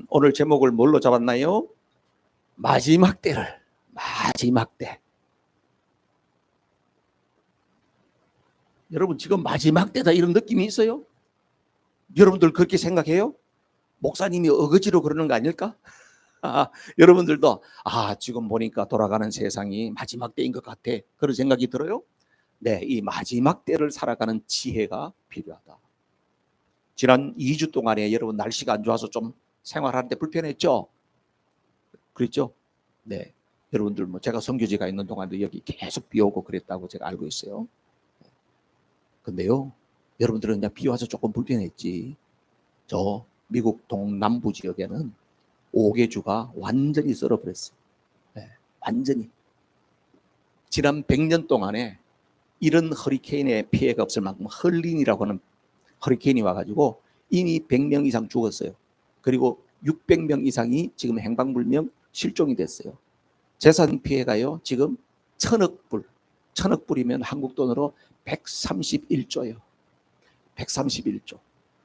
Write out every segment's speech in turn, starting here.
오늘 제목을 뭘로 잡았나요? 마지막 때를. 마지막 때. 여러분 지금 마지막 때다 이런 느낌이 있어요? 여러분들 그렇게 생각해요? 목사님이 어거지로 그러는 거 아닐까? 여러분들도 지금 보니까 돌아가는 세상이 마지막 때인 것 같아, 그런 생각이 들어요? 네, 이 마지막 때를 살아가는 지혜가 필요하다. 지난 2주 동안에 여러분 날씨가 안 좋아서 좀 생활하는데 불편했죠? 그랬죠? 네, 여러분들 제가 선교지가 있는 동안도 여기 계속 비 오고 그랬다고 제가 알고 있어요. 근데요, 여러분들은 그냥 비 와서 조금 불편했지, 저 미국 동남부 지역에는 5개주가 완전히 썰어버렸어요. 네, 완전히. 지난 100년 동안에 이런 허리케인의 피해가 없을 만큼 헐린이라고 하는 허리케인이 와가지고 이미 100명 이상 죽었어요. 그리고 600명 이상이 지금 행방불명 실종이 됐어요. 재산 피해가요 지금 1000억 불이면 한국 돈으로 131조예요. 131조.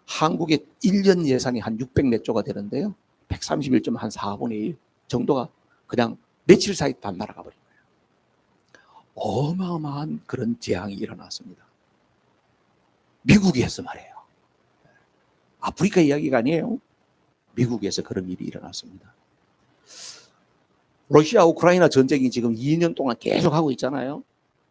한국의 1년 예산이 한 600몇 조가 되는데요, 131조면 한 4분의 1 정도가 그냥 며칠 사이 다 날아가 버린 거예요. 어마어마한 그런 재앙이 일어났습니다. 미국에서 말이에요. 아프리카 이야기가 아니에요. 미국에서 그런 일이 일어났습니다. 러시아 우크라이나 전쟁이 지금 2년 동안 계속 하고 있잖아요.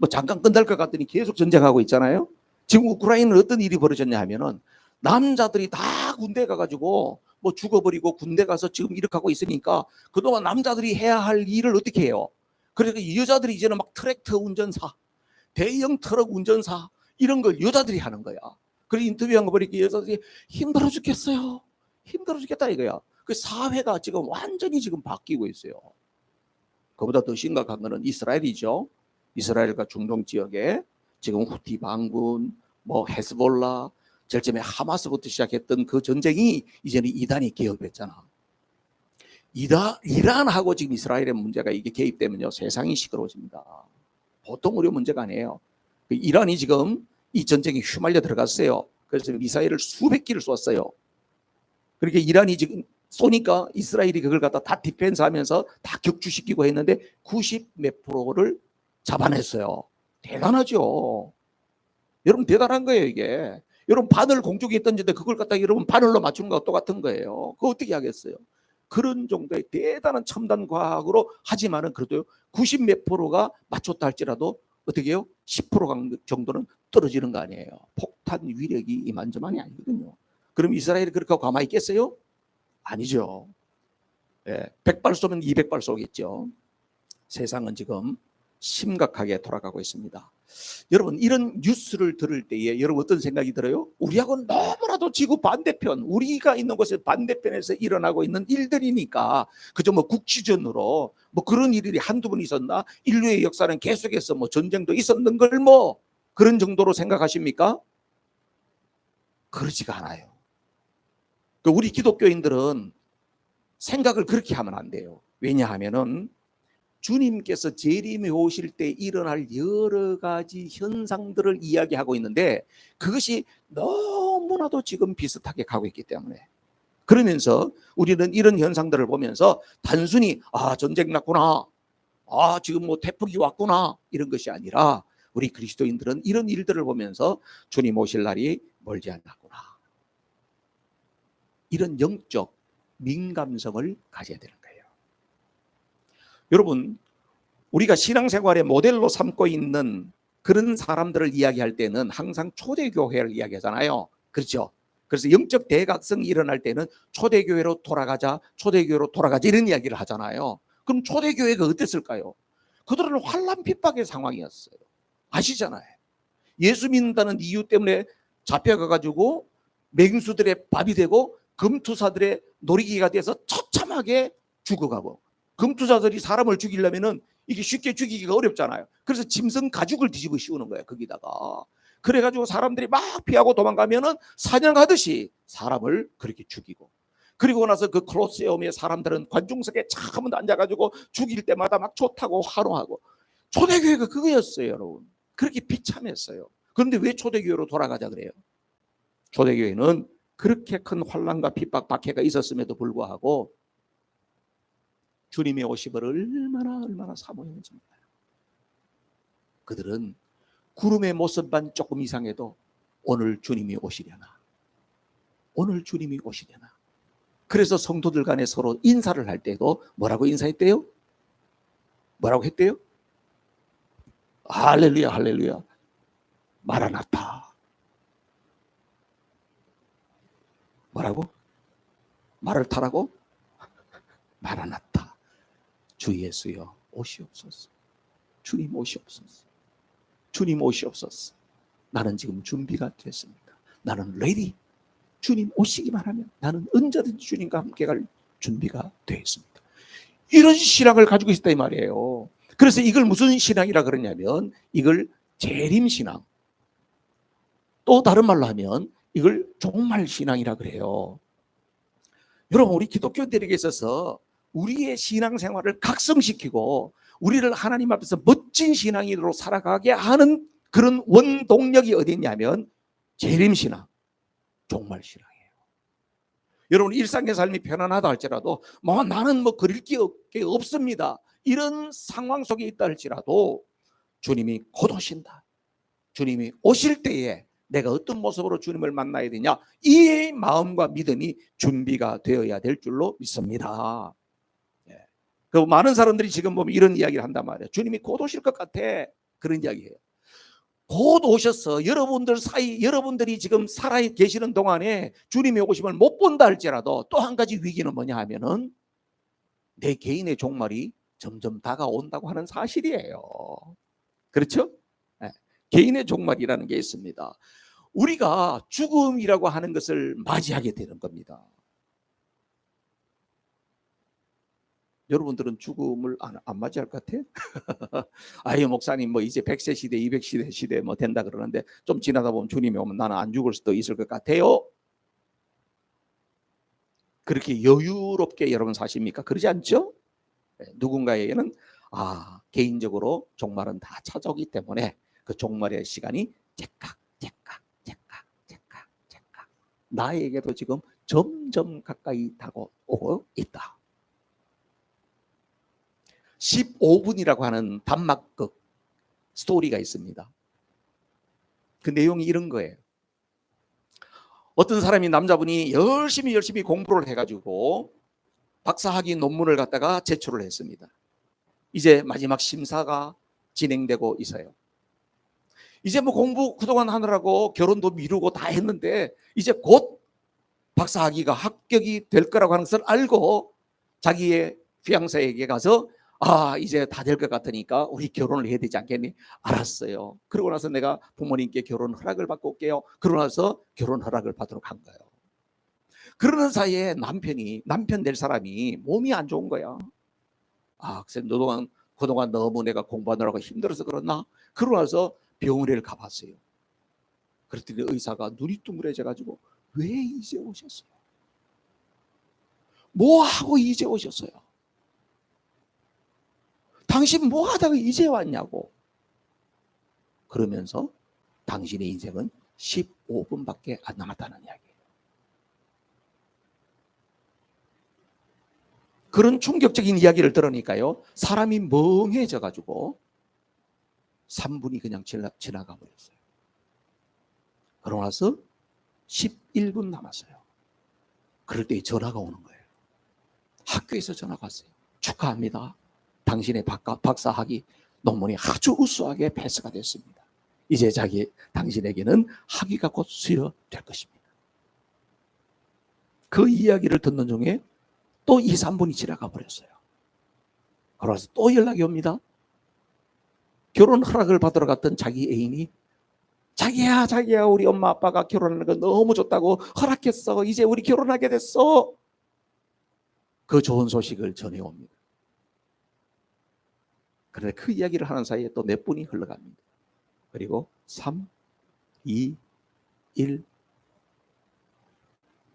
잠깐 끝날 것 같더니 계속 전쟁하고 있잖아요. 지금 우크라이나는 어떤 일이 벌어졌냐 하면은 남자들이 다 군대 가가지고 죽어버리고 군대 가서 지금 이렇게 하고 있으니까 그동안 남자들이 해야 할 일을 어떻게 해요? 그러니까 여자들이 이제는 막 트랙터 운전사, 대형 트럭 운전사 이런 걸 여자들이 하는 거야. 그래서 인터뷰한 거 보니까 여자들이 힘들어 죽겠어요. 힘들어 죽겠다 이거야. 그 사회가 지금 완전히 지금 바뀌고 있어요. 그보다 더 심각한 거는 이스라엘이죠. 이스라엘과 중동 지역에 지금 후티 반군, 헤즈볼라, 제일 처음에 하마스부터 시작했던 그 전쟁이 이제는 이단이 개입했잖아. 이란하고 지금 이스라엘의 문제가 이게 개입되면요, 세상이 시끄러워집니다. 보통 어려운 문제가 아니에요. 이란이 지금 이 전쟁에 휘말려 들어갔어요. 그래서 미사일을 수백 기를 쐈어요. 그렇게 이란이 지금 쏘니까 이스라엘이 그걸 갖다 다 디펜스 하면서 다 격추시키고 했는데 90몇 프로를 잡아냈어요. 대단하죠. 여러분 대단한 거예요 이게. 여러분 바늘 공중에 던지는데 그걸 갖다 여러분 바늘로 맞추는 거와 똑같은 거예요. 그거 어떻게 하겠어요? 그런 정도의 대단한 첨단 과학으로 하지만은 그래도 90몇 프로가 맞췄다 할지라도 어떻게 해요? 10% 정도는 떨어지는 거 아니에요. 폭탄 위력이 이만저만이 아니거든요. 그럼 이스라엘이 그렇게 하고 가만히 있겠어요? 아니죠. 100발 쏘면 200발 쏘겠죠. 세상은 지금 심각하게 돌아가고 있습니다. 여러분 이런 뉴스를 들을 때에 여러분 어떤 생각이 들어요? 우리하고는 너무나도 지구 반대편, 우리가 있는 곳의 반대편에서 일어나고 있는 일들이니까 그저 국지전으로 그런 일이 한두 번 있었나? 인류의 역사는 계속해서 전쟁도 있었는 걸 그런 정도로 생각하십니까? 그렇지가 않아요. 우리 기독교인들은 생각을 그렇게 하면 안 돼요. 왜냐하면은 주님께서 재림에 오실 때 일어날 여러 가지 현상들을 이야기하고 있는데 그것이 너무나도 지금 비슷하게 가고 있기 때문에, 그러면서 우리는 이런 현상들을 보면서 단순히 전쟁 났구나, 지금 태풍이 왔구나 이런 것이 아니라 우리 그리스도인들은 이런 일들을 보면서 주님 오실 날이 멀지 않았구나, 이런 영적 민감성을 가져야 되는 거예요. 여러분 우리가 신앙생활의 모델로 삼고 있는 그런 사람들을 이야기할 때는 항상 초대교회를 이야기하잖아요. 그렇죠? 그래서 영적 대각성이 일어날 때는 초대교회로 돌아가자, 초대교회로 돌아가자 이런 이야기를 하잖아요. 그럼 초대교회가 어땠을까요? 그들은 환난 핍박의 상황이었어요. 아시잖아요. 예수 믿는다는 이유 때문에 잡혀가가지고 맹수들의 밥이 되고 금투사들의 놀이기가 돼서 처참하게 죽어가고, 금투사들이 사람을 죽이려면은 이게 쉽게 죽이기가 어렵잖아요. 그래서 짐승 가죽을 뒤집어 씌우는 거예요 거기다가. 그래가지고 사람들이 막 피하고 도망가면은 사냥하듯이 사람을 그렇게 죽이고, 그리고 나서 그 콜로세움의 사람들은 관중석에 참 앉아가지고 죽일 때마다 막 좋다고 환호하고. 초대교회가 그거였어요 여러분. 그렇게 비참했어요. 그런데 왜 초대교회로 돌아가자 그래요? 초대교회는 그렇게 큰 환난과 핍박, 박해가 있었음에도 불구하고 주님의 오심을 얼마나 사모했는지 몰라요. 그들은 구름의 모습만 조금 이상해도 오늘 주님이 오시려나, 오늘 주님이 오시려나. 그래서 성도들 간에 서로 인사를 할 때도 뭐라고 인사했대요? 뭐라고 했대요? 할렐루야, 할렐루야, 마라나타. 뭐라고? 말을 타라고? 마라나타. 주 예수여 오시옵소서. 주님 오시옵소서. 주님 오시옵소서. 나는 지금 준비가 됐습니다. 나는 레디. 주님 오시기만 하면 나는 언제든지 주님과 함께 갈 준비가 되어 있습니다. 이런 신앙을 가지고 있다 이 말이에요. 그래서 이걸 무슨 신앙이라 그러냐면 이걸 재림신앙, 또 다른 말로 하면 이걸 종말신앙이라 그래요. 여러분, 우리 기독교인들에게 있어서 우리의 신앙생활을 각성시키고 우리를 하나님 앞에서 멋진 신앙인으로 살아가게 하는 그런 원동력이 어디 있냐면 재림신앙, 종말신앙이에요. 여러분, 일상의 삶이 편안하다 할지라도 나는 그릴 게 없습니다, 이런 상황 속에 있다 할지라도 주님이 곧 오신다, 주님이 오실 때에 내가 어떤 모습으로 주님을 만나야 되냐, 이 마음과 믿음이 준비가 되어야 될 줄로 믿습니다. 그 많은 사람들이 지금 보면 이런 이야기를 한단 말이에요. 주님이 곧 오실 것 같아, 그런 이야기예요. 곧 오셔서 여러분들 사이, 여러분들이 지금 살아 계시는 동안에 주님의 오심을 못 본다 할지라도 또 한 가지 위기는 뭐냐 하면은 내 개인의 종말이 점점 다가온다고 하는 사실이에요. 그렇죠? 네. 개인의 종말이라는 게 있습니다. 우리가 죽음이라고 하는 것을 맞이하게 되는 겁니다. 여러분들은 죽음을 안 맞이할 것 같아요? 아유, 목사님 이제 100세 시대, 200세 시대 된다 그러는데 좀 지나다 보면 주님이 오면 나는 안 죽을 수도 있을 것 같아요. 그렇게 여유롭게 여러분 사십니까? 그러지 않죠? 누군가에게는 개인적으로 종말은 다 찾아오기 때문에 그 종말의 시간이 제깍 나에게도 지금 점점 가까이 다가오고 있다. 15분이라고 하는 단막극 스토리가 있습니다. 그 내용이 이런 거예요. 어떤 사람이, 남자분이 열심히 공부를 해가지고 박사학위 논문을 갖다가 제출을 했습니다. 이제 마지막 심사가 진행되고 있어요. 이제 공부 그동안 하느라고 결혼도 미루고 다 했는데 이제 곧 박사학위가 합격이 될 거라고 하는 것을 알고 자기의 피앙사에게 가서 이제 다 될 것 같으니까 우리 결혼을 해야 되지 않겠니? 알았어요. 그러고 나서 내가 부모님께 결혼 허락을 받고 올게요. 그러고 나서 결혼 허락을 받으러 간 거예요. 그러는 사이에 남편 될 사람이 몸이 안 좋은 거야. 그래서 그동안 너무 내가 공부하느라고 힘들어서 그렇나? 그러고 나서 병원에 가봤어요. 그랬더니 의사가 눈이 둥그레져가지고 왜 이제 오셨어요? 뭐 하고 이제 오셨어요? 당신 뭐 하다가 이제 왔냐고. 그러면서 당신의 인생은 15분밖에 안 남았다는 이야기예요. 그런 충격적인 이야기를 들으니까요, 사람이 멍해져가지고 3분이 그냥 지나가 버렸어요. 그러고 나서 11분 남았어요. 그럴 때 전화가 오는 거예요. 학교에서 전화가 왔어요. 축하합니다. 당신의 박사학위 논문이 아주 우수하게 패스가 됐습니다. 이제 당신에게는 학위가 곧 수여될 것입니다. 그 이야기를 듣는 중에 또 2, 3분이 지나가 버렸어요. 그래서 또 연락이 옵니다. 결혼 허락을 받으러 갔던 자기 애인이 자기야 우리 엄마 아빠가 결혼하는 거 너무 좋다고 허락했어. 이제 우리 결혼하게 됐어. 그 좋은 소식을 전해옵니다. 그런데 그 이야기를 하는 사이에 또 몇 분이 흘러갑니다. 그리고 3, 2, 1,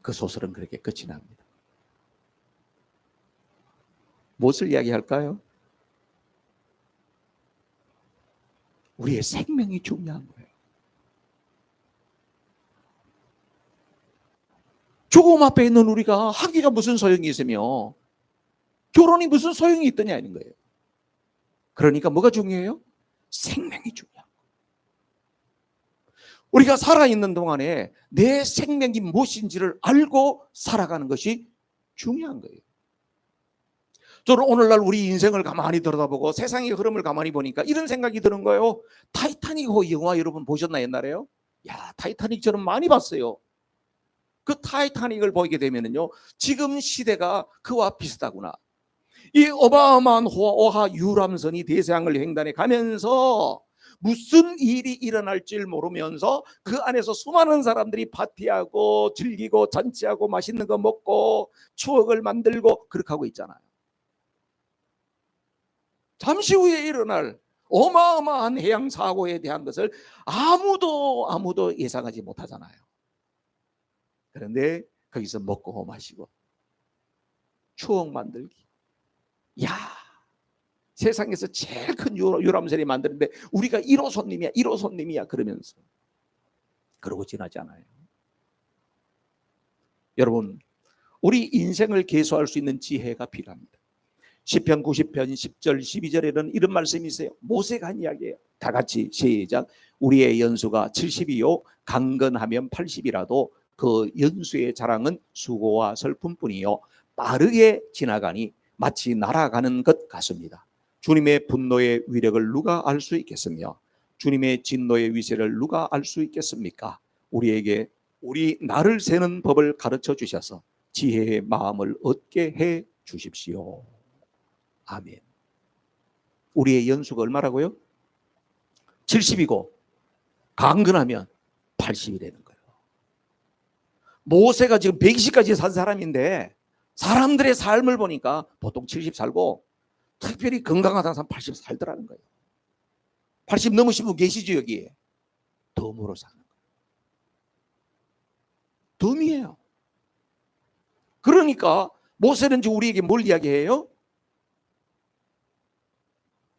그 소설은 그렇게 끝이 납니다. 무엇을 이야기할까요? 우리의 생명이 중요한 거예요. 죽음 앞에 있는 우리가 하기가 무슨 소용이 있으며 결혼이 무슨 소용이 있더냐는 거예요. 그러니까 뭐가 중요해요? 생명이 중요해요. 우리가 살아있는 동안에 내 생명이 무엇인지를 알고 살아가는 것이 중요한 거예요. 저는 오늘날 우리 인생을 가만히 들여다보고 세상의 흐름을 가만히 보니까 이런 생각이 드는 거예요. 타이타닉 영화 여러분 보셨나 옛날에요? 야, 타이타닉 저는 많이 봤어요. 그 타이타닉을 보게 되면요, 지금 시대가 그와 비슷하구나. 이 어마어마한 호화 유람선이 대서양을 횡단해 가면서 무슨 일이 일어날지 모르면서 그 안에서 수많은 사람들이 파티하고 즐기고 잔치하고 맛있는 거 먹고 추억을 만들고 그렇게 하고 있잖아요. 잠시 후에 일어날 어마어마한 해양 사고에 대한 것을 아무도 예상하지 못하잖아요. 그런데 거기서 먹고 마시고 추억 만들기. 야, 세상에서 제일 큰 유람선이 만드는데 우리가 1호 손님이야 1호 손님이야 그러면서 그러고 지나지 않아요. 여러분, 우리 인생을 계수할 수 있는 지혜가 필요합니다. 시편 90편 10절 12절에는 이런 말씀이 있어요. 모세가 한 이야기예요. 다 같이 시작. 우리의 연수가 70이요 강건하면 80이라도 그 연수의 자랑은 수고와 슬픔뿐이요 빠르게 지나가니 마치 날아가는 것 같습니다. 주님의 분노의 위력을 누가 알 수 있겠으며 주님의 진노의 위세를 누가 알 수 있겠습니까? 우리에게 우리 나를 세는 법을 가르쳐 주셔서 지혜의 마음을 얻게 해 주십시오. 아멘. 우리의 연수가 얼마라고요? 70이고 강건하면 80이 되는 거예요. 모세가 지금 120까지 산 사람인데 사람들의 삶을 보니까 보통 70 살고 특별히 건강하다는 사람 80 살더라는 거예요. 80 넘으신 분 계시죠 여기에? 덤으로 사는 거예요. 덤이에요. 그러니까 모세는 우리에게 뭘 이야기해요?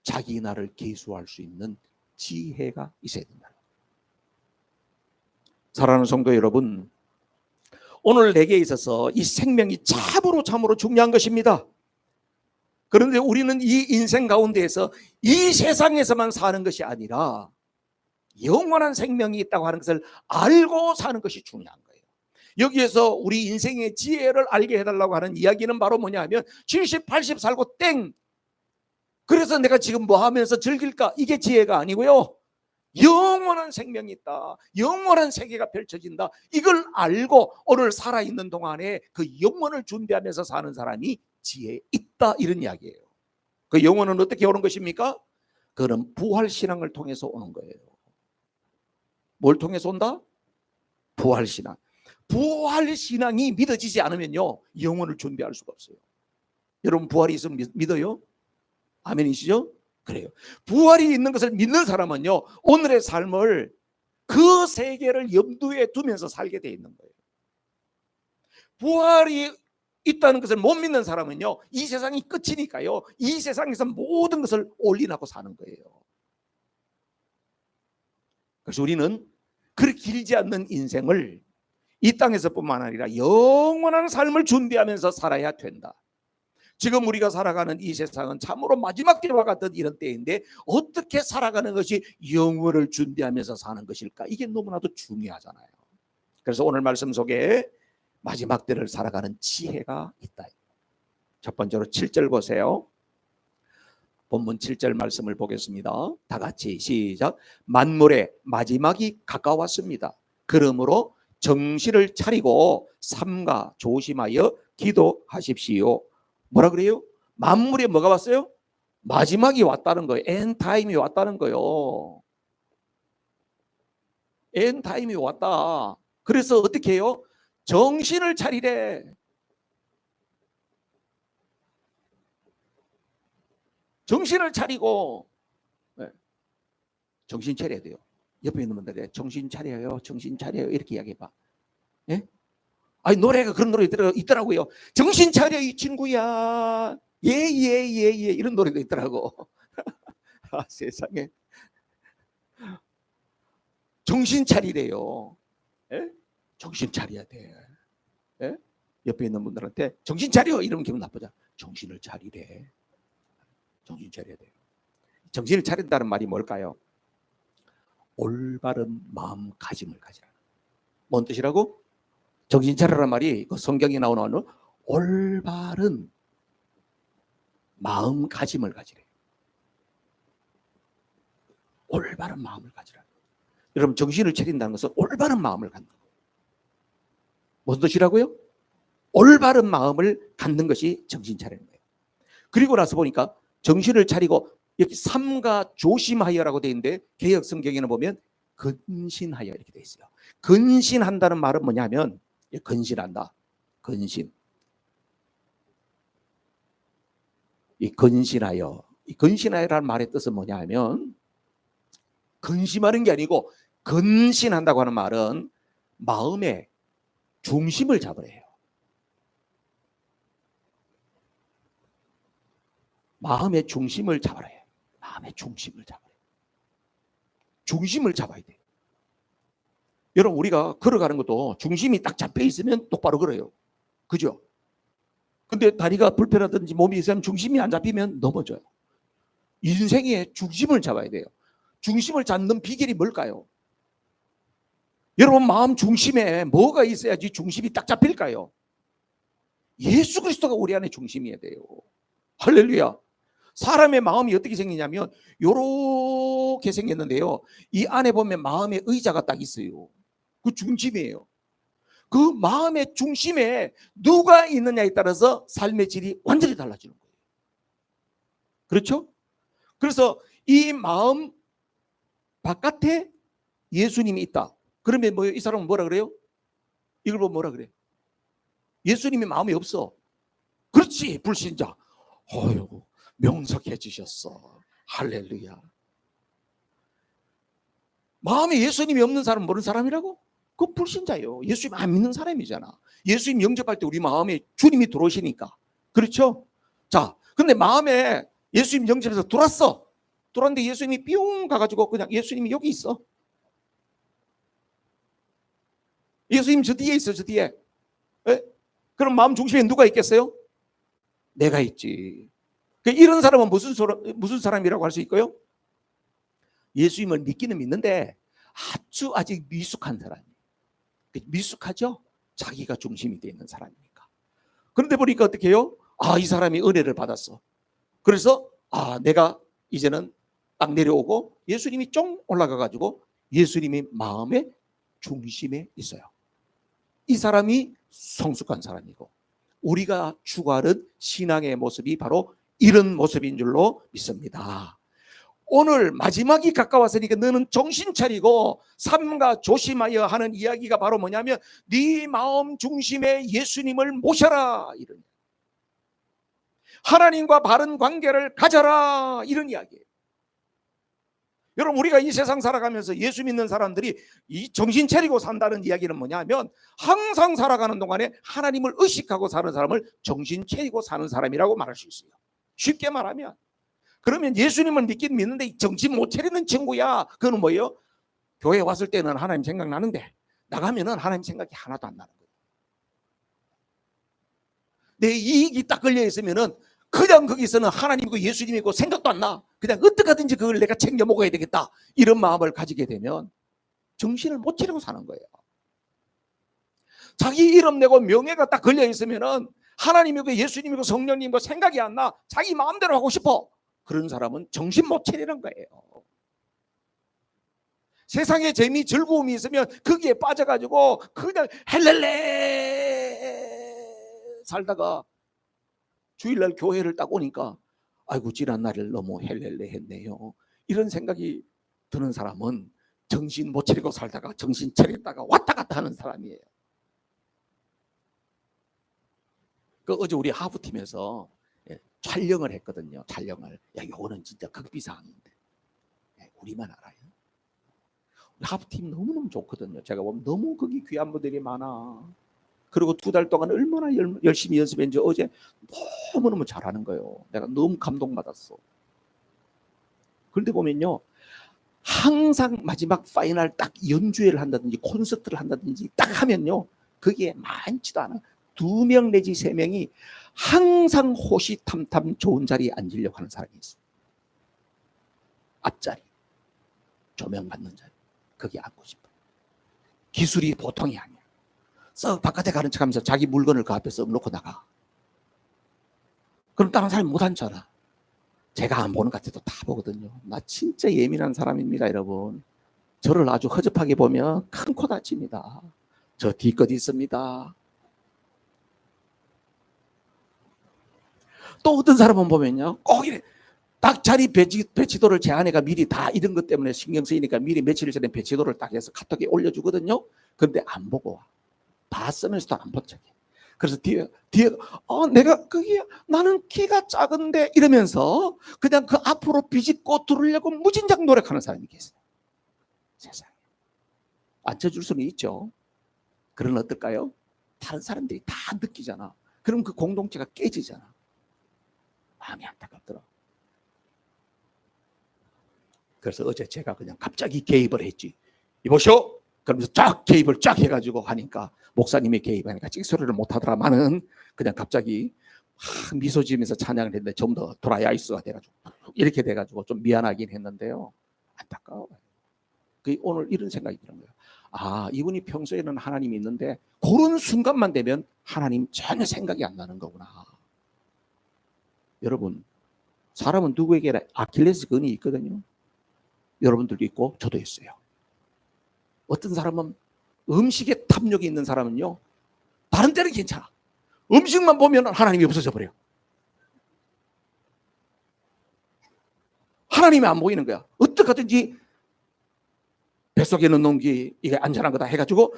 자기 나를 계수할 수 있는 지혜가 있어야 된다. 사랑하는 성도 여러분, 오늘 내게 있어서 이 생명이 참으로 중요한 것입니다. 그런데 우리는 이 인생 가운데에서 이 세상에서만 사는 것이 아니라 영원한 생명이 있다고 하는 것을 알고 사는 것이 중요한 거예요. 여기에서 우리 인생의 지혜를 알게 해달라고 하는 이야기는 바로 뭐냐 하면 70, 80 살고 땡! 그래서 내가 지금 뭐 하면서 즐길까? 이게 지혜가 아니고요. 영원한 생명이 있다. 영원한 세계가 펼쳐진다. 이걸 알고 오늘 살아있는 동안에 그 영원을 준비하면서 사는 사람이 지혜에 있다. 이런 이야기예요. 그 영원은 어떻게 오는 것입니까? 그는 부활신앙을 통해서 오는 거예요. 뭘 통해서 온다? 부활신앙. 부활신앙이 믿어지지 않으면요 영원을 준비할 수가 없어요. 여러분 부활이 있으면 믿어요? 아멘이시죠? 그래요. 부활이 있는 것을 믿는 사람은요 오늘의 삶을 그 세계를 염두에 두면서 살게 돼 있는 거예요. 부활이 있다는 것을 못 믿는 사람은요 이 세상이 끝이니까요 이 세상에서 모든 것을 올인하고 사는 거예요. 그래서 우리는 그렇게 길지 않는 인생을 이 땅에서뿐만 아니라 영원한 삶을 준비하면서 살아야 된다. 지금 우리가 살아가는 이 세상은 참으로 마지막 때와 같은 이런 때인데 어떻게 살아가는 것이 영원을 준비하면서 사는 것일까? 이게 너무나도 중요하잖아요. 그래서 오늘 말씀 속에 마지막 때를 살아가는 지혜가 있다. 첫 번째로 7절 보세요. 본문 7절 말씀을 보겠습니다. 다 같이 시작. 만물의 마지막이 가까웠습니다. 그러므로 정신을 차리고 삼가 조심하여 기도하십시오. 뭐라 그래요? 만물에 뭐가 왔어요? 마지막이 왔다는 거예요. 엔타임이 왔다는 거예요. 엔타임이 왔다. 그래서 어떻게 해요? 정신을 차리래. 정신을 차리고 정신 차려야 돼요. 옆에 있는 분들에 정신 차려요. 정신 차려요. 이렇게 이야기해봐. 예? 아니 노래가 그런 노래 있더라고요. 정신 차려 이 친구야. 예. 이런 노래가 있더라고. 아, 세상에. 정신 차리래요. 예? 정신 차려야 돼. 예? 옆에 있는 분들한테 정신 차려 이러면 기분 나쁘잖아. 정신을 차리래. 정신 차려야 돼요. 정신을 차린다는 말이 뭘까요? 올바른 마음가짐을 가지라. 뭔 뜻이라고? 정신 차리라는 말이 성경에 나오는 올바른 마음가짐을 가지래. 올바른 마음을 가지라. 여러분, 정신을 차린다는 것은 올바른 마음을 갖는 거예요. 무슨 뜻이라고요? 올바른 마음을 갖는 것이 정신 차리는 거예요. 그리고 나서 보니까 정신을 차리고 여기 삼가 조심하여라고 되어 있는데 개역 성경에는 보면 근신하여 이렇게 되어 있어요. 근신한다는 말은 뭐냐면 근신한다. 근신. 이 근신하여. 이 근신하여라는 말의 뜻은 뭐냐면 근심하는 게 아니고 근신한다고 하는 말은 마음의 중심을 잡으래요. 마음의 중심을 잡아야 해요. 마음의 중심을 잡아야 해요. 중심을 잡아야 돼요. 여러분, 우리가 걸어가는 것도 중심이 딱 잡혀 있으면 똑바로 걸어요. 그죠? 근데 다리가 불편하든지 몸이 있으면 중심이 안 잡히면 넘어져요. 인생의 중심을 잡아야 돼요. 중심을 잡는 비결이 뭘까요? 여러분, 마음 중심에 뭐가 있어야지 중심이 딱 잡힐까요? 예수 그리스도가 우리 안에 중심이어야 돼요. 할렐루야. 사람의 마음이 어떻게 생기냐면 요렇게 생겼는데요, 이 안에 보면 마음의 의자가 딱 있어요. 그 중심이에요. 그 마음의 중심에 누가 있느냐에 따라서 삶의 질이 완전히 달라지는 거예요. 그렇죠? 그래서 이 마음 바깥에 예수님이 있다. 그러면 이 사람은 뭐라 그래요? 이걸 보면 뭐라 그래? 예수님이 마음이 없어. 그렇지, 불신자. 어휴, 명석해지셨어. 할렐루야. 마음에 예수님이 없는 사람은 모르는 사람이라고? 그건 불신자예요. 예수님 안 믿는 사람이잖아. 예수님 영접할 때 우리 마음에 주님이 들어오시니까. 그렇죠? 자, 근데 마음에 예수님 영접해서 들어왔어. 들어왔는데 예수님이 뿅 가가지고 그냥 예수님이 여기 있어. 예수님 저 뒤에 있어, 저 뒤에. 에? 그럼 마음 중심에 누가 있겠어요? 내가 있지. 이런 사람은 무슨 사람이라고 할 수 있고요? 예수님을 믿기는 믿는데 아주 아직 미숙한 사람이에요. 미숙하죠? 자기가 중심이 되어 있는 사람이니까. 그런데 보니까 어떻게 해요? 이 사람이 은혜를 받았어. 그래서 내가 이제는 딱 내려오고 예수님이 쫑 올라가가지고 예수님이 마음의 중심에 있어요. 이 사람이 성숙한 사람이고 우리가 추구하는 신앙의 모습이 바로 이런 모습인 줄로 믿습니다. 오늘 마지막이 가까웠으니까 너는 정신 차리고 삼가 조심하여 하는 이야기가 바로 뭐냐면 네 마음 중심에 예수님을 모셔라, 이런, 하나님과 바른 관계를 가져라, 이런 이야기예요. 여러분, 우리가 이 세상 살아가면서 예수 믿는 사람들이 이 정신 차리고 산다는 이야기는 뭐냐면 항상 살아가는 동안에 하나님을 의식하고 사는 사람을 정신 차리고 사는 사람이라고 말할 수 있어요. 쉽게 말하면, 그러면 예수님을 믿긴 믿는데 정신 못 차리는 친구야. 그거는 뭐예요? 교회 왔을 때는 하나님 생각나는데 나가면은 하나님 생각이 하나도 안 나는 거예요. 내 이익이 딱 걸려 있으면은 그냥 거기서는 하나님이고 예수님이고 생각도 안 나. 그냥 어떻게 하든지 그걸 내가 챙겨 먹어야 되겠다, 이런 마음을 가지게 되면 정신을 못 차리고 사는 거예요. 자기 이름 내고 명예가 딱 걸려 있으면은 하나님이고 예수님이고 성령님이고 생각이 안 나. 자기 마음대로 하고 싶어. 그런 사람은 정신 못 차리는 거예요. 세상에 재미 즐거움이 있으면 거기에 빠져가지고 그냥 헬렐레 살다가 주일날 교회를 딱 오니까 아이고 지난 날을 너무 헬렐레 했네요, 이런 생각이 드는 사람은 정신 못 차리고 살다가 정신 차렸다가 왔다 갔다 하는 사람이에요. 어제 우리 하부팀에서 촬영을 했거든요. 촬영을. 요거는 진짜 극비사항인데 우리만 알아요. 우리 하부팀 너무너무 좋거든요. 제가 보면 너무 거기 귀한 분들이 많아. 그리고 2달 동안 얼마나 열심히 연습했는지 어제 너무너무 잘하는 거예요. 내가 너무 감동받았어. 그런데 보면요, 항상 마지막 파이널 딱 연주회를 한다든지 콘서트를 한다든지 딱 하면요, 거기에 많지도 않아. 2명 내지 3명이 항상 호시탐탐 좋은 자리에 앉으려고 하는 사람이 있어요. 앞자리, 조명받는 자리, 거기 앉고 싶어. 기술이 보통이 아니야. 썩 바깥에 가는 척하면서 자기 물건을 그 앞에 썩 놓고 나가. 그럼 다른 사람이 못 앉잖아. 제가 안 보는 것 같아도 다 보거든요. 나 진짜 예민한 사람입니다, 여러분. 저를 아주 허접하게 보면 큰 코 다칩니다. 저 뒤끝 있습니다. 또 어떤 사람은 보면요, 꼭 이래. 딱 자리 배치도를 제 아내가 미리 다 이런 것 때문에 신경 쓰이니까 미리 며칠 전에 배치도를 딱 해서 카톡에 올려주거든요. 그런데 안 보고 와. 봤으면서도 안 본 척해. 그래서 뒤에 내가 그게 나는 키가 작은데 이러면서 그냥 그 앞으로 비집고 들으려고 무진장 노력하는 사람이 계세요. 세상에. 앉혀줄 수는 있죠. 그러나 어떨까요? 다른 사람들이 다 느끼잖아. 그럼 그 공동체가 깨지잖아. 마음이 안타깝더라. 그래서 어제 제가 그냥 갑자기 개입을 했지. 이보시오. 그러면서 쫙 개입을 쫙 해가지고 하니까 목사님이 개입하니까 찍소리를 못하더라마는 그냥 갑자기 미소 지으면서 찬양을 했는데 좀 더 드라이아이스가 돼가지고 이렇게 돼가지고 좀 미안하긴 했는데요. 안타까워요. 오늘 이런 생각이 드는 거예요. 아, 이분이 평소에는 하나님이 있는데 그런 순간만 되면 하나님 전혀 생각이 안 나는 거구나. 여러분, 사람은 누구에게나 아킬레스건이 있거든요. 여러분들도 있고 저도 있어요. 어떤 사람은 음식에 탐욕이 있는 사람은요, 다른 때는 괜찮아. 음식만 보면 하나님이 없어져 버려. 하나님이 안 보이는 거야. 어떻게 하든지 뱃속에 넣는 게 이게 안전한 거다 해가지고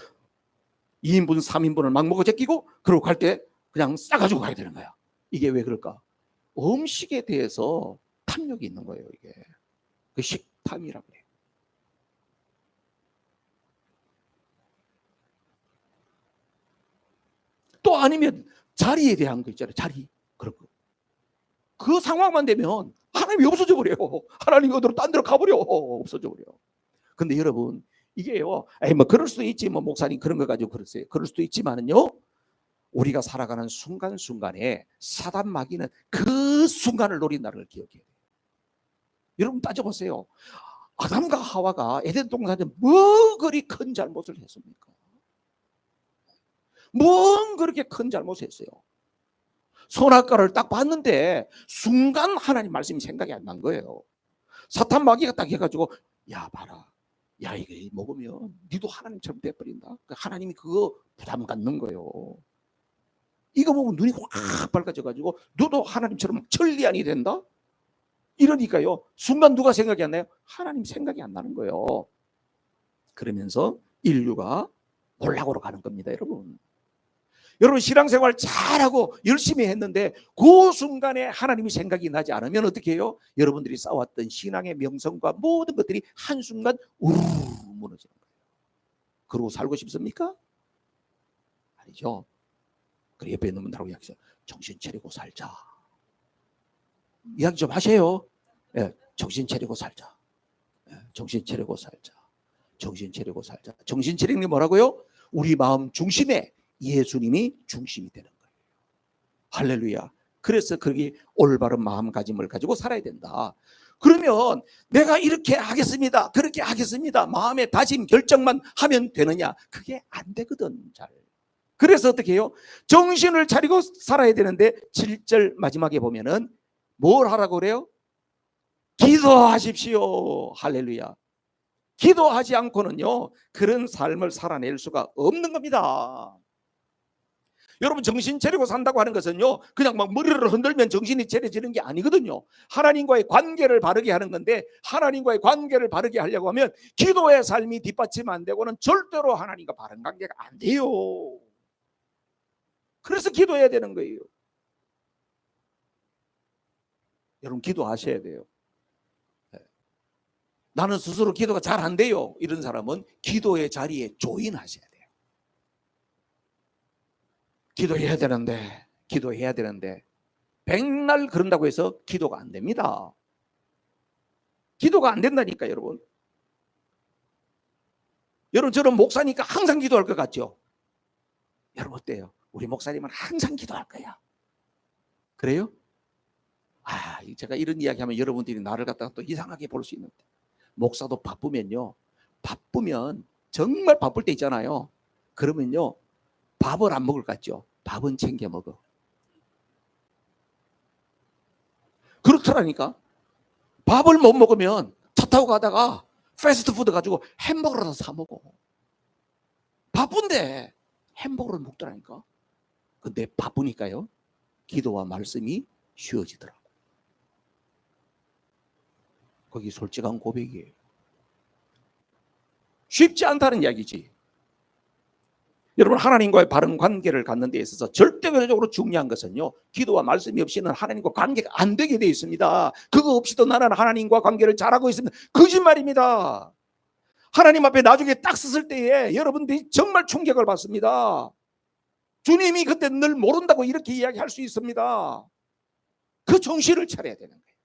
2인분, 3인분을 막 먹어 제끼고 그러고 갈 때 그냥 싸가지고 가야 되는 거야. 이게 왜 그럴까? 음식에 대해서 탐욕이 있는 거예요. 이게 그 식탐이라고 해요. 또 아니면 자리에 대한 거 있잖아요. 자리. 그런 거. 그 상황만 되면 하나님이 없어져 버려요. 하나님이 어디로 딴 데로 가버려. 없어져 버려. 근데 여러분, 이게요, 뭐 그럴 수도 있지, 뭐 목사님 그런 거 가지고 그러세요. 그럴 수도 있지만은요, 우리가 살아가는 순간순간에 사단 마귀는 그 순간을 노린다는 걸 기억해야 돼요. 여러분 따져보세요. 아담과 하와가 에덴 동산에 뭐 그리 큰 잘못을 했습니까? 뭔 그렇게 큰 잘못을 했어요? 선악과를 딱 봤는데 순간 하나님 말씀이 생각이 안 난 거예요. 사탄 마귀가 딱 해가지고, 야 봐라, 야 이거 먹으면 니도 하나님처럼 돼버린다. 하나님이 그거 부담 갖는 거예요. 이거 보면 눈이 확 밝아져가지고 너도 하나님처럼 천리안이 된다. 이러니까요, 순간 누가 생각이 안 나요? 하나님 생각이 안 나는 거예요. 그러면서 인류가 몰락으로 가는 겁니다. 여러분 신앙생활 잘하고 열심히 했는데 그 순간에 하나님이 생각이 나지 않으면 어떻게 해요? 여러분들이 쌓아왔던 신앙의 명성과 모든 것들이 한순간 우르르 무너지는 거예요. 그러고 살고 싶습니까? 아니죠. 그 옆에 있는 분들하고 이야기해서 정신 차리고 살자. 이야기 좀 하세요. 예, 정신 차리고 살자. 예, 정신 차리고 살자. 정신 차리고 살자. 정신 차리는 게 뭐라고요? 우리 마음 중심에 예수님이 중심이 되는 거예요. 할렐루야. 그래서 그게 올바른 마음가짐을 가지고 살아야 된다. 그러면 내가 이렇게 하겠습니다, 그렇게 하겠습니다, 마음의 다짐 결정만 하면 되느냐? 그게 안 되거든. 잘. 그래서 어떻게 해요? 정신을 차리고 살아야 되는데 7절 마지막에 보면은 뭘 하라고 그래요? 기도하십시오. 할렐루야. 기도하지 않고는요, 그런 삶을 살아낼 수가 없는 겁니다. 여러분, 정신 차리고 산다고 하는 것은요, 그냥 막 머리를 흔들면 정신이 차려지는 게 아니거든요. 하나님과의 관계를 바르게 하는 건데, 하나님과의 관계를 바르게 하려고 하면 기도의 삶이 뒷받침 안 되고는 절대로 하나님과 바른 관계가 안 돼요. 그래서 기도해야 되는 거예요. 여러분, 기도하셔야 돼요. 나는 스스로 기도가 잘 안 돼요, 이런 사람은 기도의 자리에 조인하셔야 돼요. 기도해야 되는데 백날 그런다고 해서 기도가 안 됩니다. 기도가 안 된다니까. 여러분 저는 목사니까 항상 기도할 것 같죠? 여러분 어때요? 우리 목사님은 항상 기도할 거야. 그래요? 제가 이런 이야기하면 여러분들이 나를 갖다가 또 이상하게 볼 수 있는데, 목사도 바쁘면 정말 바쁠 때 있잖아요. 그러면요, 밥을 안 먹을 것 같죠? 밥은 챙겨 먹어. 그렇더라니까. 밥을 못 먹으면 차 타고 가다가 패스트푸드 가지고 햄버거라도 사 먹어. 바쁜데 햄버거를 먹더라니까. 근데 바쁘니까요, 기도와 말씀이 쉬워지더라고. 거기 솔직한 고백이에요. 쉽지 않다는 이야기지. 여러분, 하나님과의 바른 관계를 갖는 데 있어서 절대적으로 중요한 것은요, 기도와 말씀이 없이는 하나님과 관계가 안 되게 되어 있습니다. 그거 없이도 나는 하나님과 관계를 잘하고 있습니다. 거짓말입니다. 하나님 앞에 나중에 딱 섰을 때에 여러분들이 정말 충격을 받습니다. 주님이 그때 늘 모른다고 이렇게 이야기할 수 있습니다. 그 정신을 차려야 되는 거예요.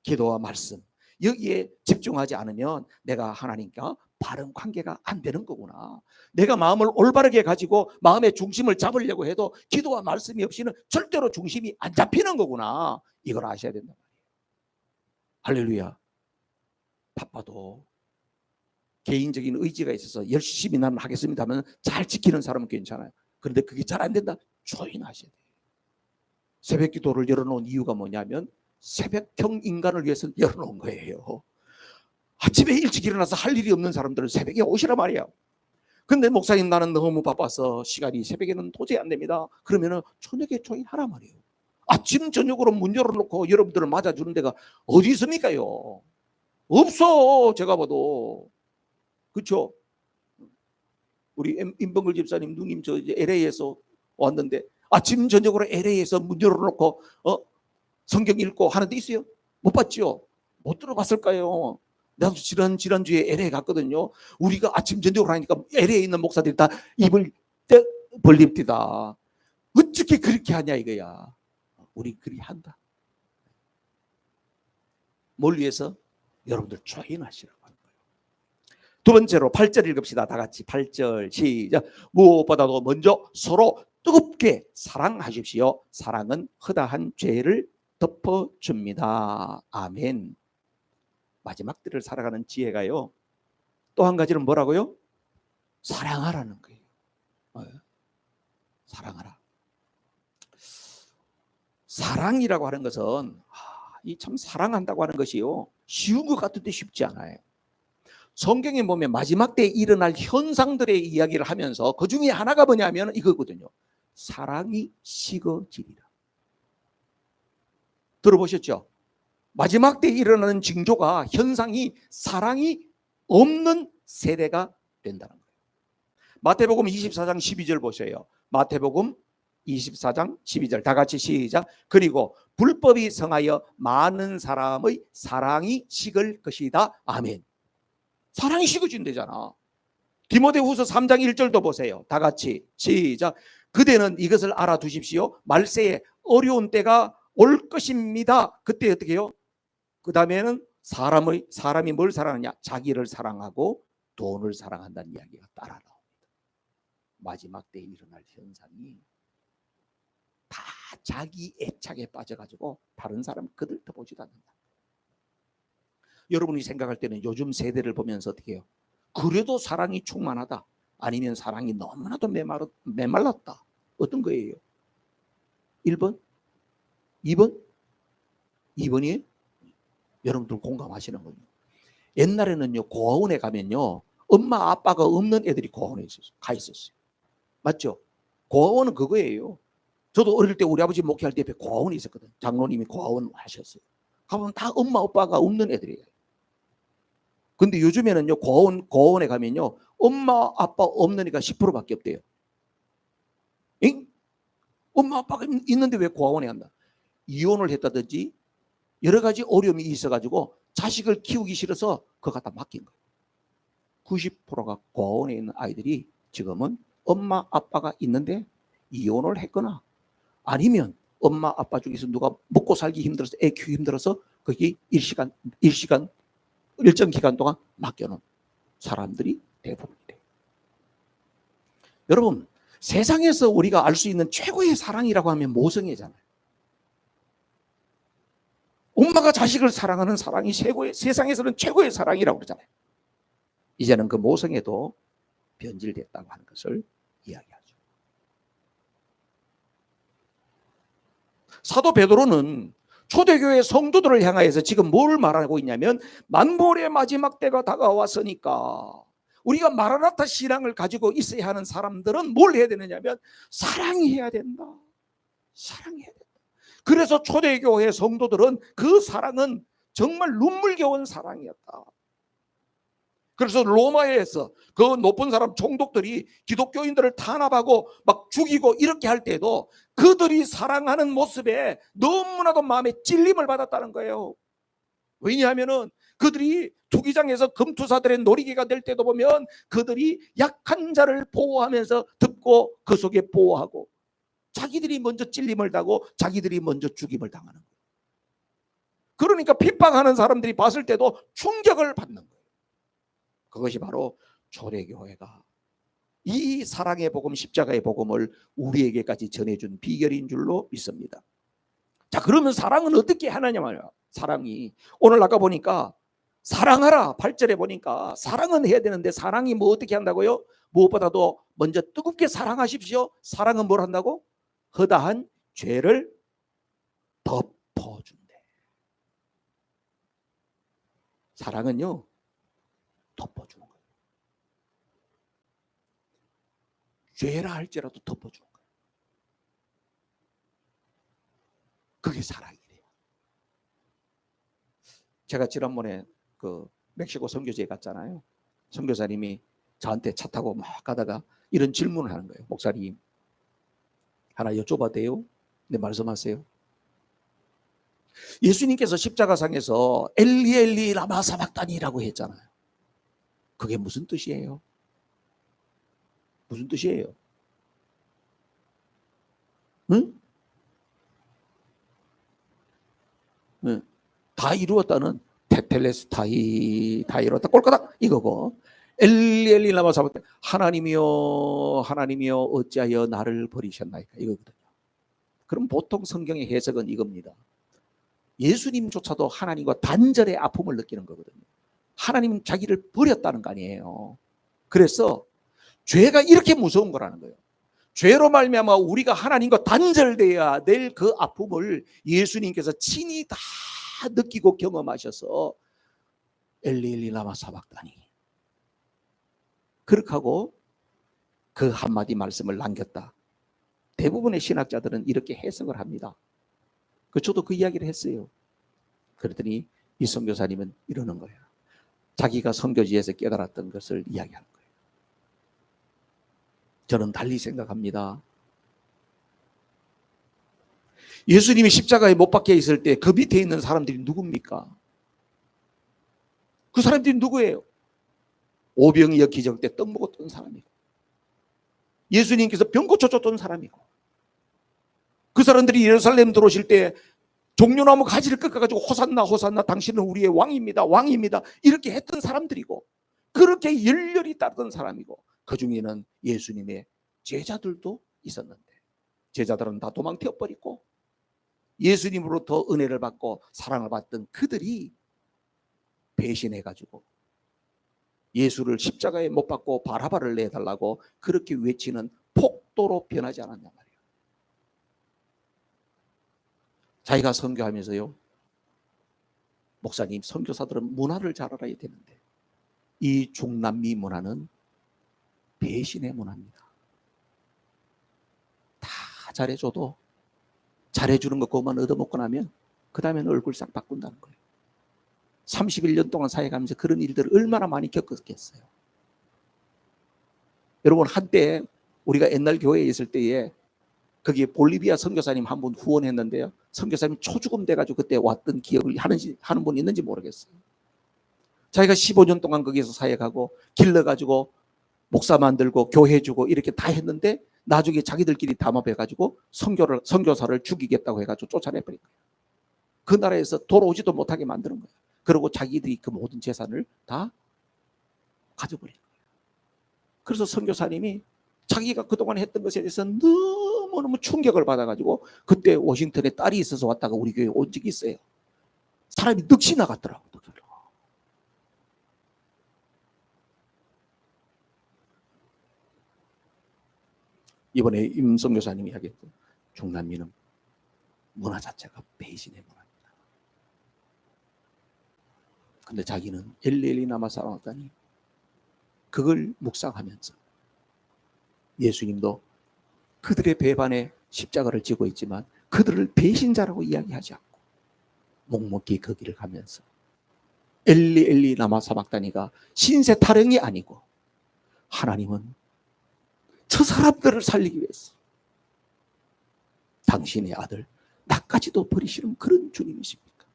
기도와 말씀, 여기에 집중하지 않으면 내가 하나님과 바른 관계가 안 되는 거구나. 내가 마음을 올바르게 가지고 마음의 중심을 잡으려고 해도 기도와 말씀이 없이는 절대로 중심이 안 잡히는 거구나. 이걸 아셔야 된단 말이에요. 할렐루야. 바빠도 개인적인 의지가 있어서 열심히 나는 하겠습니다 하면 잘 지키는 사람은 괜찮아요. 그런데 그게 잘 안 된다, 조인하셔야 돼요. 새벽 기도를 열어놓은 이유가 뭐냐면 새벽형 인간을 위해서 열어놓은 거예요. 아침에 일찍 일어나서 할 일이 없는 사람들은 새벽에 오시란 말이야. 근데 목사님, 나는 너무 바빠서 시간이 새벽에는 도저히 안 됩니다. 그러면은 저녁에 조인하란 말이에요. 아침 저녁으로 문 열어놓고 여러분들을 맞아주는 데가 어디 있습니까요? 없어. 제가 봐도. 그렇죠? 우리 임봉글 집사님 누님 저 이제 LA에서 왔는데 아침 저녁으로 LA에서 문 열어놓고 성경 읽고 하는 데 있어요? 못 봤죠? 못 들어봤을까요? 나도 지난주에 LA 갔거든요. 우리가 아침 저녁으로 하니까 LA에 있는 목사들이 다 입을 벌립니다. 어떻게 그렇게 하냐 이거야. 우리 그리 한다. 뭘 위해서? 여러분들 조인하시라고 하는 거예요. 두 번째로 8절 읽읍시다. 다 같이 8절 시작. 무엇보다도 먼저 서로 뜨겁게 사랑하십시오. 사랑은 허다한 죄를 덮어줍니다. 아멘. 마지막 때를 살아가는 지혜가요, 또 한 가지는 뭐라고요? 사랑하라는 거예요. 사랑하라. 사랑이라고 하는 것은 이 참 사랑한다고 하는 것이요, 쉬운 것 같은데 쉽지 않아요. 성경에 보면 마지막 때에 일어날 현상들의 이야기를 하면서 그 중에 하나가 뭐냐면 이거거든요. 사랑이 식어지리라. 들어보셨죠? 마지막 때에 일어나는 징조가, 현상이 사랑이 없는 세대가 된다는 거예요. 마태복음 24장 12절 보세요. 마태복음 24장 12절 다 같이 시작. 그리고 불법이 성하여 많은 사람의 사랑이 식을 것이다. 아멘. 사랑이 식어진대잖아. 디모데후서 3장 1절도 보세요. 다 같이 시작. 그대는 이것을 알아두십시오. 말세에 어려운 때가 올 것입니다. 그때 어떻게 해요? 그 다음에는 사람이 뭘 사랑하냐? 자기를 사랑하고 돈을 사랑한다는 이야기가 따라 나옵니다. 마지막 때에 일어날 현상이 다 자기 애착에 빠져가지고 다른 사람 그들도 보지도 않는다. 여러분이 생각할 때는 요즘 세대를 보면서 어떻게 해요? 그래도 사랑이 충만하다, 아니면 사랑이 너무나도 메말랐다. 어떤 거예요? 1번? 2번? 2번이에요? 여러분들 공감하시는 거예요. 옛날에는요, 고아원에 가면요, 엄마 아빠가 없는 애들이 고아원에 가 있었어요. 맞죠? 고아원은 그거예요. 저도 어릴 때 우리 아버지 목회할 때 옆에 고아원이 있었거든. 장로님이 고아원 하셨어요. 가면 다 엄마 아빠가 없는 애들이에요. 근데 요즘에는요, 고아원에 가면요, 엄마 아빠 없는 애가 10%밖에 없대요. 응? 엄마 아빠가 있는데 왜 고아원에 간다? 이혼을 했다든지 여러 가지 어려움이 있어가지고 자식을 키우기 싫어서 그거 갖다 맡긴 거예요. 90%가 고아원에 있는 아이들이 지금은 엄마 아빠가 있는데 이혼을 했거나, 아니면 엄마 아빠 중에서 누가 먹고 살기 힘들어서, 애 키우기 힘들어서 거기 일정 기간 동안 맡겨놓은 사람들이 대부분이래요. 여러분, 세상에서 우리가 알 수 있는 최고의 사랑이라고 하면 모성애잖아요. 엄마가 자식을 사랑하는 사랑이 세상에서는 최고의 사랑이라고 그러잖아요. 이제는 그 모성애도 변질됐다고 하는 것을 이야기하죠. 사도 베드로는 초대교회 성도들을 향하여서 지금 뭘 말하고 있냐면, 만물의 마지막 때가 다가왔으니까 우리가 마라나타 신앙을 가지고 있어야 하는 사람들은 뭘 해야 되느냐면 사랑해야 된다. 사랑해야 된다. 그래서 초대교회 성도들은 그 사랑은 정말 눈물겨운 사랑이었다. 그래서 로마에서 그 높은 사람 총독들이 기독교인들을 탄압하고 막 죽이고 이렇게 할 때도 그들이 사랑하는 모습에 너무나도 마음에 찔림을 받았다는 거예요. 왜냐하면은 그들이 투기장에서 금투사들의 놀이개가 될 때도 보면 그들이 약한 자를 보호하면서 듣고 그 속에 보호하고, 자기들이 먼저 찔림을 당하고 자기들이 먼저 죽임을 당하는 거예요. 그러니까 핍박하는 사람들이 봤을 때도 충격을 받는 거예요. 그것이 바로 초대교회가 이 사랑의 복음, 십자가의 복음을 우리에게까지 전해준 비결인 줄로 믿습니다. 자, 그러면 사랑은 어떻게 하느냐 말이야. 사랑이 오늘 아까 보니까 사랑하라 8절에 보니까 사랑은 해야 되는데, 사랑이 뭐 어떻게 한다고요? 무엇보다도 먼저 뜨겁게 사랑하십시오. 사랑은 뭘 한다고? 허다한 죄를 덮어준대. 사랑은요, 덮어주는 거예요. 죄라 할지라도 덮어주는 거예요. 그게 사랑이래요. 제가 지난번에 그 멕시코 선교지에 갔잖아요. 선교사님이 저한테 차 타고 막 가다가 이런 질문을 하는 거예요. 목사님, 하나 여쭤봐도 돼요? 네, 말씀하세요. 예수님께서 십자가상에서 엘리 엘리 라마 사박다니라고 했잖아요. 그게 무슨 뜻이에요? 무슨 뜻이에요? 응? 응. 다 이루었다는 테텔레스타이, 다 이루었다 꼴까닥 이거고, 엘리 엘리 라마 사박다니, 하나님이여 하나님이여 어찌하여 나를 버리셨나이까, 이거거든요. 그럼 보통 성경의 해석은 이겁니다. 예수님조차도 하나님과 단절의 아픔을 느끼는 거거든요. 하나님은 자기를 버렸다는 거 아니에요. 그래서 죄가 이렇게 무서운 거라는 거예요. 죄로 말미암아 우리가 하나님과 단절돼야 될 그 아픔을 예수님께서 친히 다 느끼고 경험하셔서 엘리 엘리 라마 사박다니, 그렇게 하고 그 한마디 말씀을 남겼다. 대부분의 신학자들은 이렇게 해석을 합니다. 저도 그 이야기를 했어요. 그랬더니 이 선교사님은 이러는 거예요. 자기가 선교지에서 깨달았던 것을 이야기하는 거예요. 저는 달리 생각합니다. 예수님이 십자가에 못 박혀 있을 때 그 밑에 있는 사람들이 누굽니까? 그 사람들이 누구예요? 오병이어 기적 때 떡 먹었던 사람이고, 예수님께서 병 고쳐줬던 사람이고, 그 사람들이 예루살렘 들어오실 때 종려나무 가지를 꺾어가지고 호산나 호산나 당신은 우리의 왕입니다 왕입니다 이렇게 했던 사람들이고, 그렇게 열렬히 따르던 사람이고, 그 중에는 예수님의 제자들도 있었는데 제자들은 다 도망튀어버리고 예수님으로부터 은혜를 받고 사랑을 받던 그들이 배신해가지고 예수를 십자가에 못 박고 바라바를 내달라고 그렇게 외치는 폭도로 변하지 않았냐 말이에요. 자기가 선교하면서요, 목사님, 선교사들은 문화를 잘 알아야 되는데 이 중남미 문화는 배신의 문화입니다. 다 잘해줘도 잘해주는 거 그것만 얻어먹고 나면 그 다음에는 얼굴 싹 바꾼다는 거예요. 31년 동안 사역하면서 그런 일들을 얼마나 많이 겪었겠어요. 여러분, 한때 우리가 옛날 교회에 있을 때에 거기에 볼리비아 선교사님 한 분 후원했는데요, 선교사님 초죽음 돼가지고 그때 왔던 기억을 하는 분 있는지 모르겠어요. 자기가 15년 동안 거기서 사역하고 길러가지고 목사 만들고 교회 주고 이렇게 다 했는데 나중에 자기들끼리 담합해가지고 선교사를 죽이겠다고 해가지고 쫓아내버린 거예요. 그 나라에서 돌아오지도 못하게 만드는 거예요. 그리고 자기들이 그 모든 재산을 다 가져버린 거예요. 그래서 선교사님이 자기가 그동안 했던 것에 대해서 너무너무 충격을 받아가지고 그때 워싱턴에 딸이 있어서 왔다가 우리 교회에 온 적이 있어요. 사람이 넋이 나갔더라고. 이번에 임성 교사님이 이야기했죠. 중남미는 문화 자체가 배신의 문화입니다. 근데 자기는 엘리엘리 남아 살아왔다니 그걸 묵상하면서 예수님도 그들의 배반에 십자가를 지고 있지만 그들을 배신자라고 이야기하지 않고 묵묵히 그 길을 가면서 엘리 엘리 라마 사박다니가 신세 타령이 아니고 하나님은 저 사람들을 살리기 위해서 당신의 아들 나까지도 버리시는 그런 주님이십니까?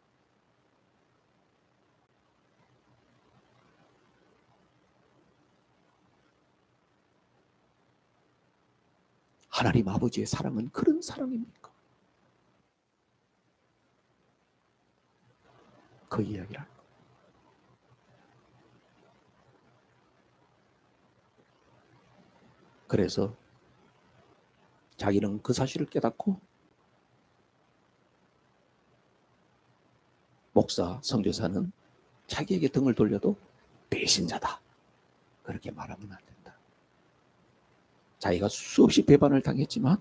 하나님 아버지의 사랑은 그런 사랑입니까? 그 이야기를 할 거예요. 그래서 자기는 그 사실을 깨닫고 목사, 선교사는 자기에게 등을 돌려도 배신자다. 그렇게 말하면 안 된다. 자기가 수없이 배반을 당했지만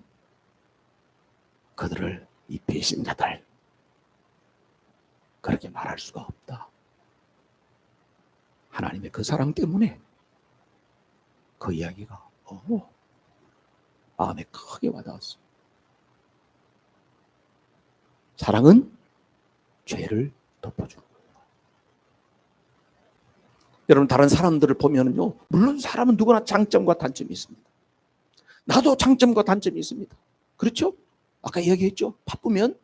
그들을 이 배신자들 그렇게 말할 수가 없다. 하나님의 그 사랑 때문에 그 이야기가 마음에 크게 와닿았어. 사랑은 죄를 덮어주는 거예요. 여러분 다른 사람들을 보면요, 물론 사람은 누구나 장점과 단점이 있습니다. 나도 장점과 단점이 있습니다. 그렇죠? 아까 이야기했죠. 바쁘면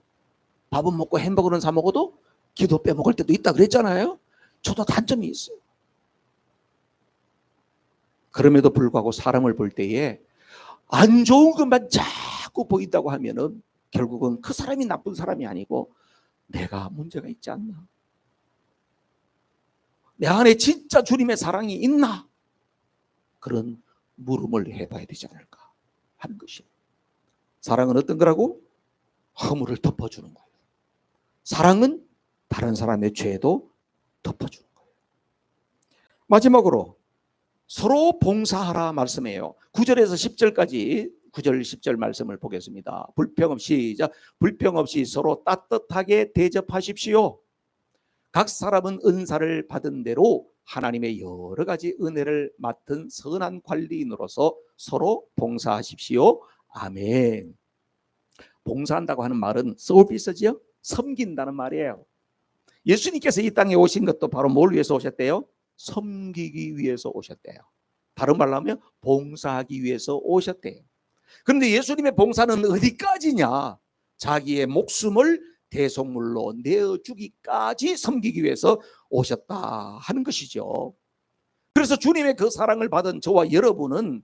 밥은 먹고 햄버거는 사 먹어도 기도 빼먹을 때도 있다 그랬잖아요. 저도 단점이 있어요. 그럼에도 불구하고 사람을 볼 때에 안 좋은 것만 자꾸 보인다고 하면은 결국은 그 사람이 나쁜 사람이 아니고 내가 문제가 있지 않나? 내 안에 진짜 주님의 사랑이 있나? 그런 물음을 해봐야 되지 않을까 하는 것이에요. 사랑은 어떤 거라고? 허물을 덮어주는 거예요. 사랑은 다른 사람의 죄도 덮어주는 거예요. 마지막으로 서로 봉사하라 말씀이에요. 9절에서 10절까지 9절 10절 말씀을 보겠습니다. 불평 없이 서로 따뜻하게 대접하십시오. 각 사람은 은사를 받은 대로 하나님의 여러 가지 은혜를 맡은 선한 관리인으로서 서로 봉사하십시오. 아멘. 봉사한다고 하는 말은 서비스지요? 섬긴다는 말이에요. 예수님께서 이 땅에 오신 것도 바로 뭘 위해서 오셨대요? 섬기기 위해서 오셨대요. 다른 말로 하면 봉사하기 위해서 오셨대요. 그런데 예수님의 봉사는 어디까지냐? 자기의 목숨을 대속물로 내어주기까지 섬기기 위해서 오셨다 하는 것이죠. 그래서 주님의 그 사랑을 받은 저와 여러분은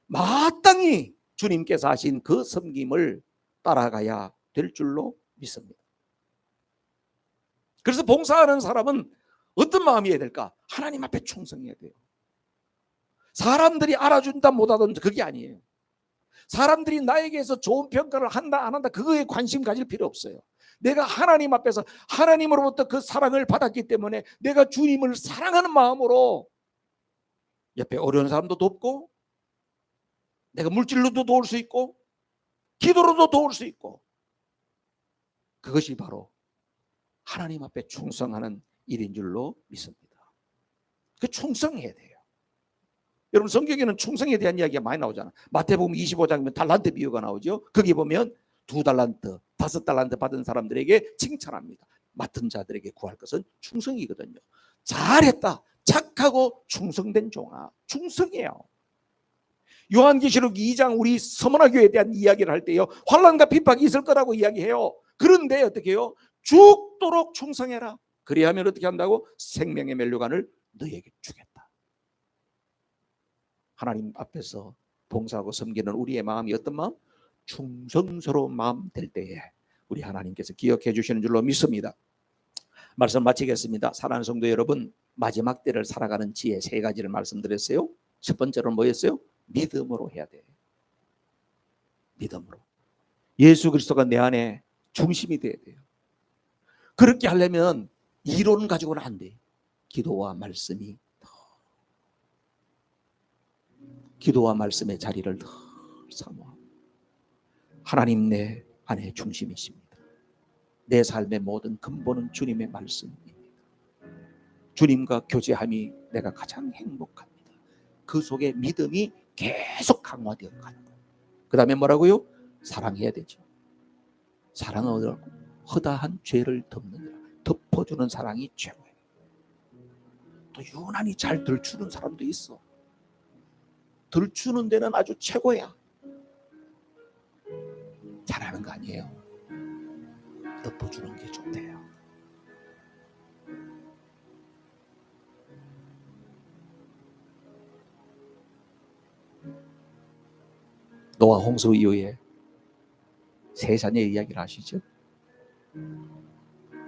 마땅히 주님께서 하신 그 섬김을 따라가야 될 줄로 믿습니다. 그래서 봉사하는 사람은 어떤 마음이어야 될까? 하나님 앞에 충성해야 돼요. 사람들이 알아준다 못 알아준다 그게 아니에요. 사람들이 나에게서 좋은 평가를 한다 안 한다 그거에 관심 가질 필요 없어요. 내가 하나님 앞에서 하나님으로부터 그 사랑을 받았기 때문에 내가 주님을 사랑하는 마음으로 옆에 어려운 사람도 돕고 내가 물질로도 도울 수 있고 기도로도 도울 수 있고 그것이 바로 하나님 앞에 충성하는 일인 줄로 믿습니다. 그 충성해야 돼요. 여러분 성경에는 충성에 대한 이야기가 많이 나오잖아요. 마태복음 25장이면 달란트 비유가 나오죠. 거기 보면 2달란트, 5달란트 받은 사람들에게 칭찬합니다. 맡은 자들에게 구할 것은 충성이거든요. 잘했다. 착하고 충성된 종아. 충성이에요. 요한계시록 2장 우리 서문화교회에 대한 이야기를 할 때요. 환난과 핍박이 있을 거라고 이야기해요. 그런데 어떻게 해요? 죽도록 충성해라. 그리하면 어떻게 한다고? 생명의 멸류관을 너에게 주겠다. 하나님 앞에서 봉사하고 섬기는 우리의 마음이 어떤 마음? 충성스러운 마음 될 때에 우리 하나님께서 기억해 주시는 줄로 믿습니다. 말씀 마치겠습니다. 사랑하는 성도 여러분, 마지막 때를 살아가는 지혜 3가지를 말씀드렸어요. 첫 번째로는 뭐였어요? 믿음으로 해야 돼. 믿음으로. 예수 그리스도가 내 안에 중심이 돼야 돼요. 그렇게 하려면 이론 가지고는 안 돼. 기도와 말씀이, 기도와 말씀의 자리를 늘 사모하고, 하나님 내 안에 중심이십니다. 내 삶의 모든 근본은 주님의 말씀입니다. 주님과 교제함이 내가 가장 행복합니다. 그 속에 믿음이 계속 강화되어 가는 거예요. 그 다음에 뭐라고요? 사랑해야 되죠. 사랑은 어디라고? 허다한 죄를 덮느니라. 덮어주는 사랑이 최고예요. 또 유난히 잘 덜추는 사람도 있어. 덜추는 데는 아주 최고야. 잘하는 거 아니에요. 덮어주는 게 좋대요. 노아 홍수 이후에 세 자녀의 이야기를 아시죠?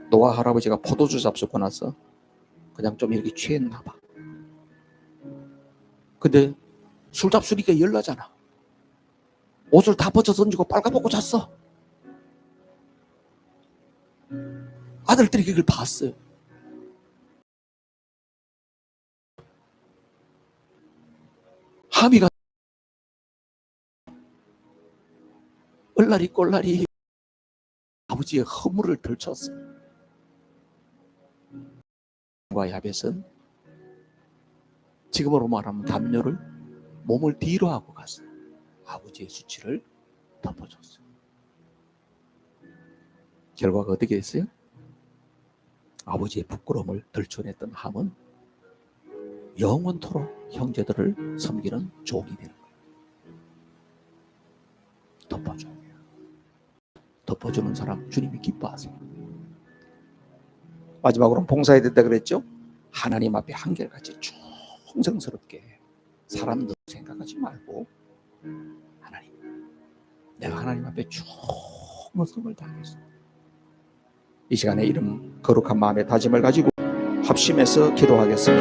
노아 할아버지가 포도주 잡수고 나서 그냥 좀 이렇게 취했나 봐. 근데 술 잡수니까 열나잖아. 옷을 다 벗어 던지고 빨가벗고 잤어. 아들들이 그걸 봤어요. 하미가 얼라리 꼴라리 아버지의 허물을 들쳤어. 야벳은 지금으로 말하면 담요를 몸을 뒤로 하고 갔어요. 아버지의 수치를 덮어줬어요. 결과가 어떻게 됐어요? 아버지의 부끄러움을 들춰냈던 함은 영원토록 형제들을 섬기는 종이 되는 거예요. 덮어줘요. 덮어주는 사람 주님이 기뻐하세요. 마지막으로 봉사해야 된다 그랬죠? 하나님 앞에 한결같이 충성스럽게 사람들 생각하지 말고 하나님, 내가 하나님 앞에 충성을 다하겠어. 이 시간에 이름 거룩한 마음의 다짐을 가지고 합심해서 기도하겠습니다.